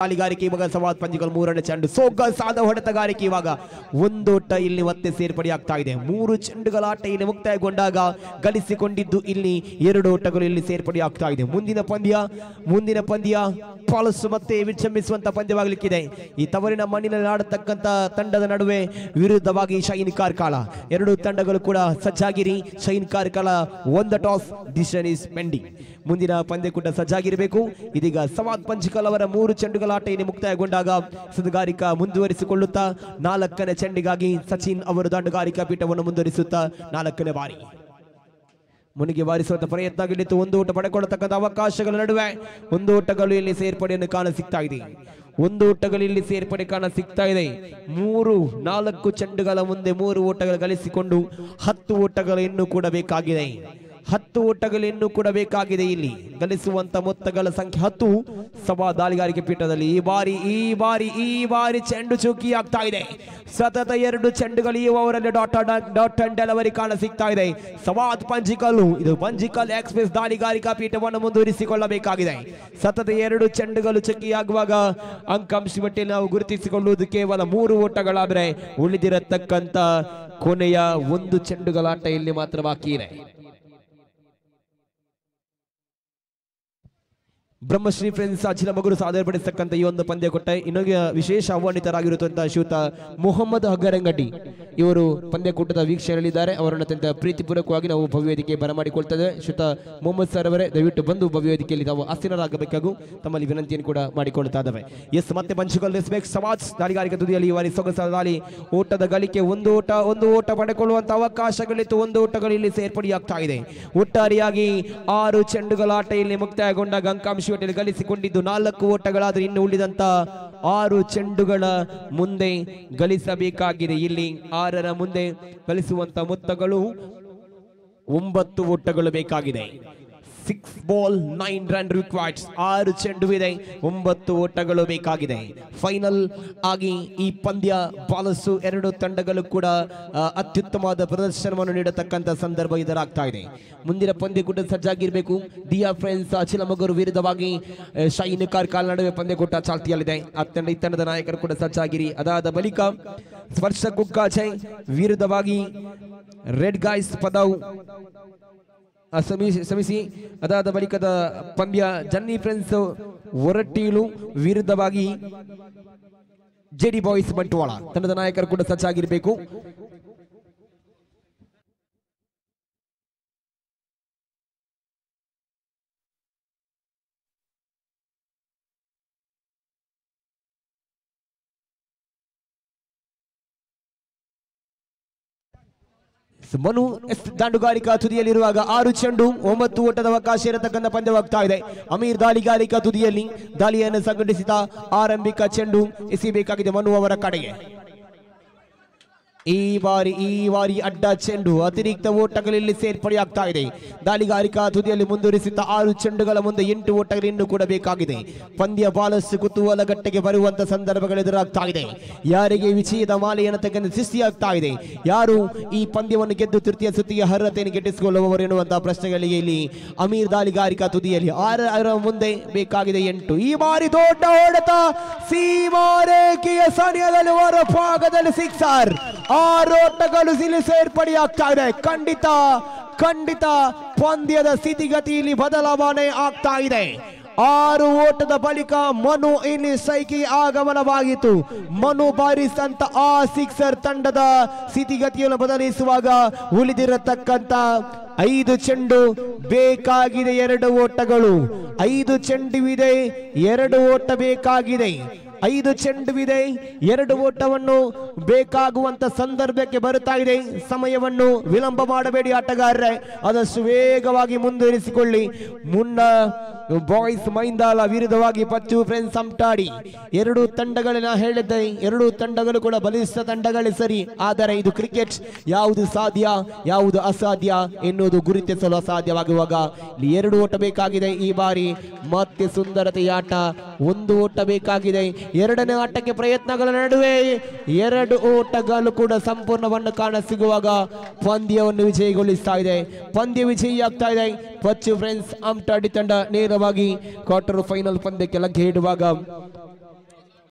ಗಾಳಿಗಾರಿಕೆ ಇವಾಗ ಸವಾದ್ ಪಂಜಿಗಳು ಮೂರನೇ ಚೆಂಡು ಸೊಗಸಾದ ಹೊಡೆತಗಾರಿಕೆ ಇವಾಗ ಒಂದೋಟ ಇಲ್ಲಿ ಮತ್ತೆ ಸೇರ್ಪಡೆಯಾಗ್ತಾ ಇದೆ. ಮೂರು ಚೆಂಡುಗಳ ಆಟ ಇಲ್ಲಿ ಮುಕ್ತಾಯಗೊಂಡಾಗ ಗಳಿಸಿಕೊಂಡಿದ್ದು ಇಲ್ಲಿ ಎರಡು ಓಟಗಳು ಇಲ್ಲಿ ಸೇರ್ಪಡೆಯಾಗ್ತಾ ಇದೆ. ಮುಂದಿನ ಪಂದ್ಯ ಪಾಲಸು ಮತ್ತೆ ವಿಜೃಂಭಿಸುವಂತ ಪಂದ್ಯವಾಗಲಿಕ್ಕಿದೆ. ಈ ತವರಿನ ಮಣ್ಣಿನಲ್ಲಿ ಆಡತಕ್ಕಂತ ತಂಡದ ನಡುವೆ ವಿರುದ್ಧವಾಗಿ ಶೈನ್ ಕಾರ್ಕಳ. ಎರಡು ತಂಡಗಳು ಕೂಡ ಸಜ್ಜಾಗಿರಿ. ಶೈನ್ ಕಾರ್ಕಳ ಒಂದು ಟಾಸ್, ಡಿಸಿಷನ್ ಇಸ್ ಪೆಂಡಿಂಗ್. ಮುಂದಿನ ಪಂದ್ಯಕೂಟ ಸಜ್ಜಾಗಿರಬೇಕು. ಇದೀಗ ಸವಾದ್ ಪಂಜಿಕಲ್ ಅವರ ಮೂರು ಚೆಂಡುಗಳ ಆಟ ಇಲ್ಲಿ ಮುಕ್ತಾಯಗೊಂಡಾಗ ಸುದ್ಗಾರಿಕಾ ಮುಂದುವರಿಸಿಕೊಳ್ಳುತ್ತಾ ನಾಲ್ಕನೇ ಚೆಂಡಿಗಾಗಿ ಸಚಿನ್ ಅವರು ದಂಡುಗಾರಿಕಾ ಪೀಠವನ್ನು ಮುಂದುವರಿಸುತ್ತಾ ನಾಲ್ಕನೇ ಬಾರಿ ಮುನಿಗೆ ಬಾರಿಸುವಂತ ಪ್ರಯತ್ನ ಆಗಿತ್ತು. ಒಂದು ಓಟ ಪಡೆಕೊಳ್ಳತಕ್ಕಂಥ ಅವಕಾಶಗಳ ನಡುವೆ ಒಂದು ಓಟಗಳು ಇಲ್ಲಿ ಸೇರ್ಪಡೆಯನ್ನು ಕಾಣ ಸಿಗ್ತಾ ಇದೆ. ಒಂದು ಓಟಗಳು ಇಲ್ಲಿ ಸೇರ್ಪಡೆ ಕಾಣ ಸಿಗ್ತಾ ಇದೆ. 4 ಚೆಂಡುಗಳ ಮುಂದೆ 3 ಓಟಗಳು ಗಳಿಸಿಕೊಂಡು 10 ಓಟಗಳು ಇನ್ನೂ ಕೂಡ ಬೇಕಾಗಿದೆ. 10 ಓಟಗಳು ಇನ್ನೂ ಕೂಡ ಬೇಕಾಗಿದೆ. ಇಲ್ಲಿ ಗಳಿಸುವಂತ ಮೊತ್ತಗಳ ಸಂಖ್ಯೆ 10. ಸಭಾ ದಾಳಿಗಾರಿಕೆ ಪೀಠದಲ್ಲಿ ಈ ಬಾರಿ ಚೆಂಡು ಚುಕ್ಕಿ ಆಗ್ತಾ ಇದೆ. ಸತತ 2 ಚೆಂಡುಗಳು ಈ ಓವರಲ್ಲಿ ಡಾಟ್ ಅಂಡ್ ಡೆಲಿವರಿ ಕಾಣ ಸಿಗ್ತಾ ಇದೆ. ಸವಾದ್ ಪಂಜಿಕಲ್ಲು, ಇದು ಪಂಜಿಕಲ್ ಎಕ್ಸ್ಪ್ರೆಸ್ ದಾಳಿಗಾರಿಕಾ ಪೀಠವನ್ನು ಮುಂದುವರಿಸಿಕೊಳ್ಳಬೇಕಾಗಿದೆ. ಸತತ 2 ಚೆಂಡುಗಳು ಚುಕ್ಕಿಯಾಗುವಾಗ ಅಂಕಾಂಶ ಮಟ್ಟಿಗೆ ನಾವು ಗುರುತಿಸಿಕೊಳ್ಳುವುದು ಕೇವಲ 3 ಓಟಗಳಾದರೆ ಉಳಿದಿರತಕ್ಕಂತ ಕೊನೆಯ 1 ಚೆಂಡುಗಳ ಆಟ ಇಲ್ಲಿ ಮಾತ್ರ ಬಾಕಿ ಇದೆ. ಬ್ರಹ್ಮಶ್ರೀ ಫ್ರೆಂಡ್ಸ್ ಅಜಿಲ ಮಗುರು ಸಾಧನೆಪಡಿಸತಕ್ಕಂಥ ಈ ಒಂದು ಪಂದ್ಯ ಕೊಟ್ಟ ಇನ್ನೊಂದು ವಿಶೇಷ ಆಹ್ವಾನಿತರಾಗಿರುವಂತಹ ಶ್ರೀಯುತ ಮೊಹಮ್ಮದ್ ಹಗ್ಗರಂಗಡ್ಡಿ ಇವರು ಪಂದ್ಯಕೂಟದ ವೀಕ್ಷಣೆಯಲ್ಲಿದ್ದಾರೆ. ಅವರನ್ನು ಅತ್ಯಂತ ಪ್ರೀತಿಪೂರ್ವಕವಾಗಿ ನಾವು ಭವ್ಯವೇದಿಕೆ ಬರಮಾಡಿಕೊಳ್ತೇವೆ. ಶ್ರೀಯುತ ಮೊಹಮ್ಮದ್ ಸರ್ ಅವರೇ ದಯವಿಟ್ಟು ಬಂದು ಭವ್ಯವೇದಿಕೆಯಲ್ಲಿ ನಾವು ಆಸೀನರಾಗಬೇಕಾಗೂ ತಮ್ಮಲ್ಲಿ ವಿನಂತಿಯನ್ನು ಕೂಡ ಮಾಡಿಕೊಳ್ತಾ ಇದ್ದಾವೆ. ಎಸ್, ಮತ್ತೆ ಪಂಚುಕಲ್ ರೆಸ್ಪೆಕ್ಟ್ ಸಮಾಜ್ ದಾಳಿಗಾರಿಕೆ ತುದಿಯಲ್ಲಿ ಈ ಬಾರಿ ಸೊಗಸಾದ ದಾಳಿ ಓಟದ ಗಳಿಕೆ ಒಂದು ಓಟ ಪಡೆಕೊಳ್ಳುವಂತ ಅವಕಾಶಗಳಿತ್ತು. 1 ಓಟಗಳು ಇಲ್ಲಿ ಸೇರ್ಪಡೆಯಾಗ್ತಾ ಇದೆ. ಒಟ್ಟಾರೆಯಾಗಿ 6 ಚೆಂಡುಗಳ ಆಟ ಇಲ್ಲಿ ಮುಕ್ತಾಯಗೊಂಡಾಗ ಅಂಕಾಂಶ ಗಳಿಸಿಕೊಂಡಿದ್ದು 4 ಓಟಗಳಾದರೆ ಇನ್ನು ಉಳಿದಂತ 6 ಚೆಂಡುಗಳ ಮುಂದೆ ಗಳಿಸಬೇಕಾಗಿದೆ. ಇಲ್ಲಿ 6ರ ಮುಂದೆ ಗಳಿಸುವಂತ ಮೊತ್ತಗಳು 9 ಓಟಗಳು ಬೇಕಾಗಿದೆ. 6 ಬಾಲ್ 9 ರನ್ ರಿಕ್ವೈರ್ಡ್. 6 ಚೆಂಡು ಇದೆ, 9 ಓಟಗಳು ಬೇಕಾಗಿದೆ. ಫೈನಲ್ ಆಗಿ ಈ ಪಂದ್ಯ ಪಾಲಸು 2 ತಂಡಗಳು ಕೂಡ ಅತ್ಯುತ್ತಮವಾದ ಪ್ರದರ್ಶನವನ್ನು ನೀಡತಕ್ಕಂಥ ಸಂದರ್ಭ ಇದರಾಗ್ತಾ ಇದೆ. ಮುಂದಿನ ಪಂದ್ಯಕೂಟ ಸಜ್ಜಾಗಿರಬೇಕು. ದಿಯಾ ಫ್ರೆಂಡ್ಸ್ ಚಿಲಮಗೂರು ವಿರುದ್ಧವಾಗಿ ಶೈನ್ ಕಾರ್ಕಳ ನಡುವೆ ಪಂದ್ಯಕೂಟ ಚಾಲ್ತಿಯಲ್ಲಿದೆ. ಈ ತಂಡದ ನಾಯಕರು ಕೂಡ ಸಜ್ಜಾಗಿರಿ. ಅದಾದ ಬಳಿಕ ಸ್ಪರ್ಶ ಕುಕ್ಕಾಚೈ ವಿರುದ್ಧವಾಗಿ ರೆಡ್ ಗಾಯ್ಸ್ ಪದವ್ ಸಮಿಸಿ. ಅದಾದ ಬಳಿಕದ ಪಂದ್ಯ ಜನ್ನಿ ಫ್ರೆಂಡ್ಸ್ ಹೊರಟೀಲು ವಿರುದ್ಧವಾಗಿ ಜೆಡಿ ಬಾಯ್ಸ್ ಬಂಟ್ವಾಳ. ತಂಡದ ನಾಯಕರು ಕೂಡ ಸಜ್ಜಾಗಿರಬೇಕು. ಮನು ಎಸ್ ದಾಂಡುಗಾರಿಕಾ ತುದಿಯಲ್ಲಿರುವಾಗ 6 ಚೆಂಡು 9 ಓಟದ ಅವಕಾಶ ಇರತಕ್ಕಂಥ ಪಂದ್ಯವಾಗ್ತಾ ಇದೆ. ಅಮೀರ್ ದಾಳಿಗಾರಿಕಾ ತುದಿಯಲ್ಲಿ ದಾಳಿಯನ್ನು ಸಂಘಟಿಸಿದ ಆರಂಭಿಕ ಚೆಂಡು ಎಸೆಯಬೇಕಾಗಿದೆ ಮನು ಅವರ ಕಡೆಗೆ. ಈ ಬಾರಿ ಅಡ್ಡ ಚೆಂಡು ಅತಿರಿಕ್ತ ಓಟಗಳಲ್ಲಿ ಸೇರ್ಪಡೆಯಾಗ್ತಾ ಇದೆ. ದಾಳಿಗಾರಿಕಾ ತುದಿಯಲ್ಲಿ ಮುಂದುವರಿಸಿದ 6 ಚೆಂಡುಗಳ ಮುಂದೆ 8 ಓಟಗಳು ಇನ್ನೂ ಕೂಡ ಬೇಕಾಗಿದೆ. ಪಂದ್ಯ ಬಹಳಷ್ಟು ಕುತೂಹಲಗಟ್ಟೆಗೆ ಬರುವಂತ ಸಂದರ್ಭಗಳು ಎದುರಾಗ್ತಾ ಇದೆ. ಯಾರಿಗೆ ವಿಜಯದ ಮಾಲೆಯನ್ನು ತೆಗೆದು ಸೃಷ್ಟಿಯಾಗ್ತಾ ಇದೆ, ಯಾರು ಈ ಪಂದ್ಯವನ್ನು ಗೆದ್ದು ತೃತೀಯ ಸುತ್ತಿಗೆ ಅರ್ಹತೆಯನ್ನು ಗೆಟ್ಟಿಸಿಕೊಳ್ಳುವವರು ಎನ್ನುವಂತಹ ಪ್ರಶ್ನೆಗಳಿಗೆ ಇಲ್ಲಿ ಅಮೀರ್ ದಾಳಿಗಾರಿಕಾ ತುದಿಯಲ್ಲಿ 6ರ ಮುಂದೆ ಬೇಕಾಗಿದೆ 8. ಈ ಬಾರಿ ದೊಡ್ಡ ಹೊಡೆತ ಸೀಮಾರೇಖೆಯ ಸನಿಹದಲ್ಲಿ ಹೊರ ಭಾಗದಲ್ಲಿ 6. 6 ಓಟಗಳು ಇಲ್ಲಿ ಸೇರ್ಪಡೆಯಾಗ್ತಾ ಇದೆ. ಖಂಡಿತ ಪಂದ್ಯದ ಸ್ಥಿತಿಗತಿಯಲ್ಲಿ ಬದಲಾವಣೆ ಆಗ್ತಾ ಇದೆ. 6 ಓಟದ ಬಳಿಕ ಮನು ಇಲ್ಲಿ ಸೈಕಿ ಆಗಮನವಾಗಿತ್ತು. ಮನು ಬಾರಿಸಿದಂತ ಆ 6 ತಂಡದ ಸ್ಥಿತಿಗತಿಯನ್ನು ಬದಲಿಸುವಾಗ ಉಳಿದಿರತಕ್ಕಂತ 5 ಚೆಂಡು ಬೇಕಾಗಿದೆ 2 ಓಟಗಳು. 5 ಚೆಂಡುವಿದೆ 2 ಓಟ ಬೇಕಾಗಿದೆ. 5 ಚೆಂಡುವಿದೆ 2 ಓಟವನ್ನು ಬೇಕಾಗುವಂತ ಸಂದರ್ಭಕ್ಕೆ ಬರುತ್ತಾ ಇದೆ. ಸಮಯವನ್ನು ವಿಳಂಬ ಮಾಡಬೇಡಿ ಆಟಗಾರರೇ, ಆದಷ್ಟು ವೇಗವಾಗಿ ಮುಂದುವರಿಸಿಕೊಳ್ಳಿ. ಮುನ್ನ ಬಾಯ್ಸ್ ಮೈಂದಾಲ ವಿರುದ್ಧವಾಗಿ ಪಚ್ಚು ಫ್ರೆಂಡ್ಸ್ ಅಂಟಾಡಿ 2 ತಂಡಗಳನ್ನ ಹೇಳಿದ್ದೆ. 2 ತಂಡಗಳು ಕೂಡ ಬಲಿಷ್ಠ ತಂಡಗಳೇ ಸರಿ, ಆದರೆ ಇದು ಕ್ರಿಕೆಟ್. ಯಾವುದು ಸಾಧ್ಯ ಯಾವುದು ಅಸಾಧ್ಯ ಎನ್ನುವುದು ಗುರುತಿಸಲು ಅಸಾಧ್ಯವಾಗುವಾಗ ಇಲ್ಲಿ 2 ಓಟ ಬೇಕಾಗಿದೆ. ಈ ಬಾರಿ ಮತ್ತೆ ಸುಂದರತೆಯ ಆಟ. 1 ಓಟ ಬೇಕಾಗಿದೆ. 2ನೇ ಆಟಕ್ಕೆ ಪ್ರಯತ್ನಗಳ ನಡುವೆ 2 ಓಟಗಳು ಕೂಡ ಸಂಪೂರ್ಣವನ್ನು ಕಾಣ ಸಿಗುವಾಗ ಪಂದ್ಯವನ್ನು ವಿಜಯಗೊಳಿಸ್ತಾ ಇದೆ. ಪಂದ್ಯ ವಿಜಯಿಯಾಗ್ತಾ ಇದೆ. ಪಚ್ಚು ಫ್ರೆಂಡ್ಸ್ ಅಂಟಾಡಿ ತಂಡ ನೇರವಾಗಿ ಕ್ವಾರ್ಟರ್ ಫೈನಲ್ ಪಂದ್ಯಕ್ಕೆ ಲಗ್ಗೆ ಇಡುವಾಗ